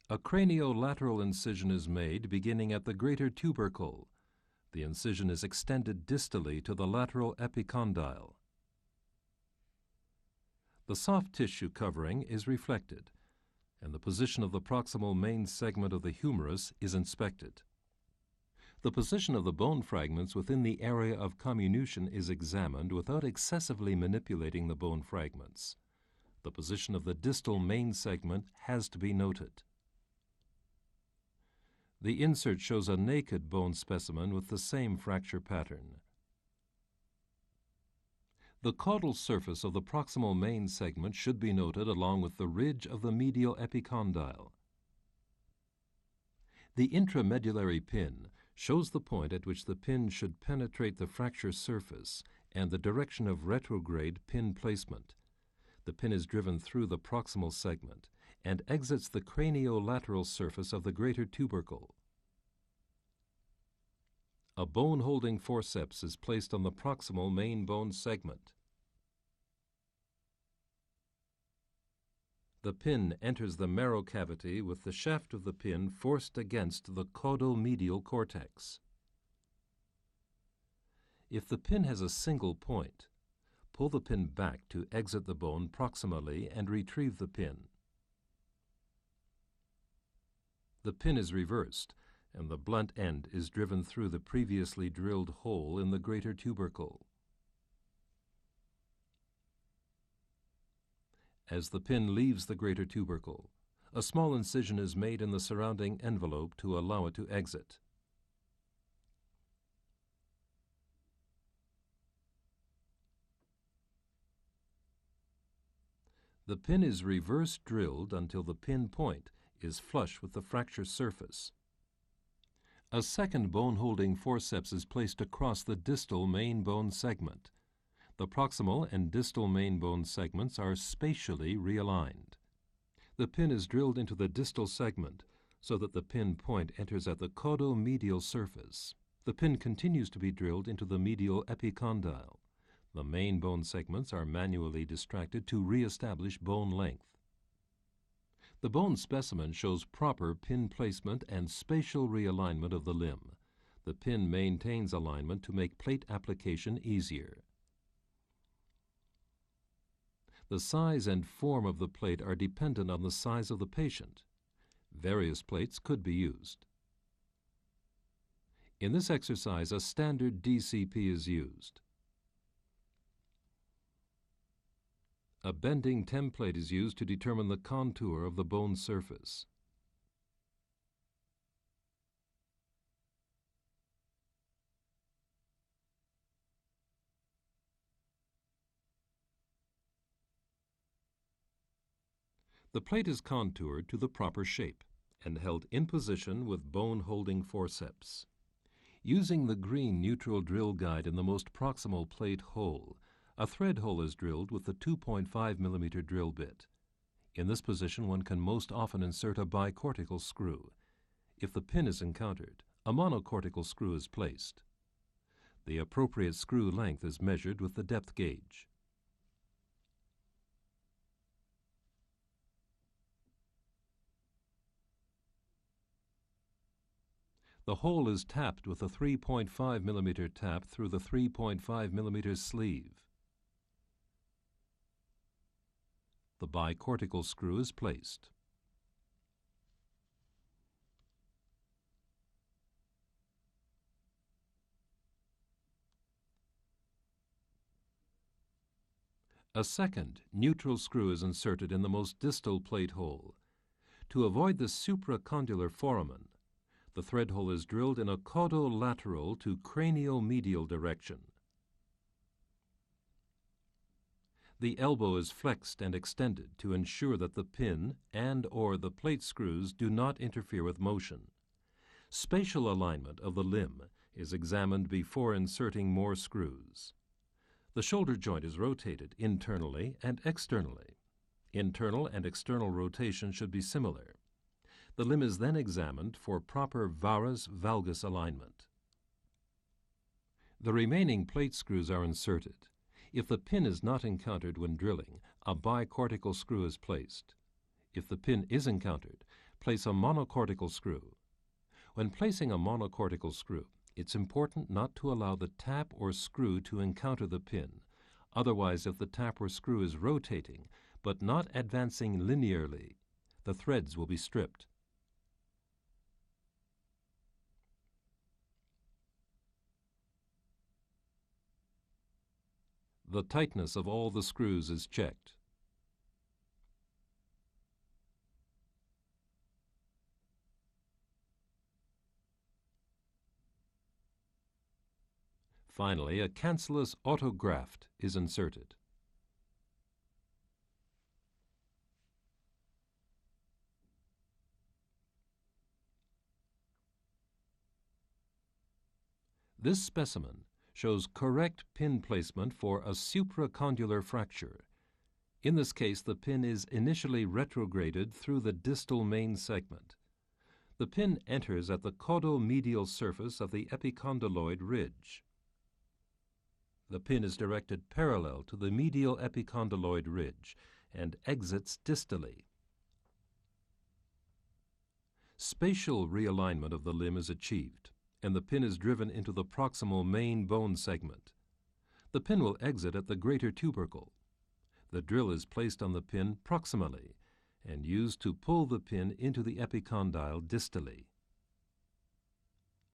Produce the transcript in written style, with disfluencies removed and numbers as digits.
A craniolateral incision is made beginning at the greater tubercle. The incision is extended distally to the lateral epicondyle. The soft tissue covering is reflected, and the position of the proximal main segment of the humerus is inspected. The position of the bone fragments within the area of comminution is examined without excessively manipulating the bone fragments. The position of the distal main segment has to be noted. The insert shows a naked bone specimen with the same fracture pattern. The caudal surface of the proximal main segment should be noted along with the ridge of the medial epicondyle. The intramedullary pin shows the point at which the pin should penetrate the fracture surface and the direction of retrograde pin placement. The pin is driven through the proximal segment and exits the craniolateral surface of the greater tubercle. A bone-holding forceps is placed on the proximal main bone segment. The pin enters the marrow cavity with the shaft of the pin forced against the caudomedial cortex. If the pin has a single point, pull the pin back to exit the bone proximally and retrieve the pin. The pin is reversed, and the blunt end is driven through the previously drilled hole in the greater tubercle. As the pin leaves the greater tubercle, a small incision is made in the surrounding envelope to allow it to exit. The pin is reverse drilled until the pin point is flush with the fracture surface. A second bone-holding forceps is placed across the distal main bone segment. The proximal and distal main bone segments are spatially realigned. The pin is drilled into the distal segment so that the pin point enters at the caudomedial surface. The pin continues to be drilled into the medial epicondyle. The main bone segments are manually distracted to re-establish bone length. The bone specimen shows proper pin placement and spatial realignment of the limb. The pin maintains alignment to make plate application easier. The size and form of the plate are dependent on the size of the patient. Various plates could be used. In this exercise, a standard DCP is used. A bending template is used to determine the contour of the bone surface. The plate is contoured to the proper shape and held in position with bone-holding forceps. Using the green neutral drill guide in the most proximal plate hole, a thread hole is drilled with the 2.5 mm drill bit. In this position, one can most often insert a bicortical screw. If the pin is encountered, a monocortical screw is placed. The appropriate screw length is measured with the depth gauge. The hole is tapped with a 3.5 mm tap through the 3.5 mm sleeve. The bicortical screw is placed. A second, neutral screw is inserted in the most distal plate hole. To avoid the supracondylar foramen, the thread hole is drilled in a caudolateral to craniomedial direction. The elbow is flexed and extended to ensure that the pin and/or the plate screws do not interfere with motion. Spatial alignment of the limb is examined before inserting more screws. The shoulder joint is rotated internally and externally. Internal and external rotation should be similar. The limb is then examined for proper varus valgus alignment. The remaining plate screws are inserted. If the pin is not encountered when drilling, a bicortical screw is placed. If the pin is encountered, place a monocortical screw. When placing a monocortical screw, it's important not to allow the tap or screw to encounter the pin. Otherwise, if the tap or screw is rotating but not advancing linearly, the threads will be stripped. The tightness of all the screws is checked. Finally, a cancellous autograft is inserted. This specimen shows correct pin placement for a supracondylar fracture. In this case, the pin is initially retrograded through the distal main segment. The pin enters at the caudomedial surface of the epicondyloid ridge. The pin is directed parallel to the medial epicondyloid ridge and exits distally. Spatial realignment of the limb is achieved, and the pin is driven into the proximal main bone segment. The pin will exit at the greater tubercle. The drill is placed on the pin proximally and used to pull the pin into the epicondyle distally.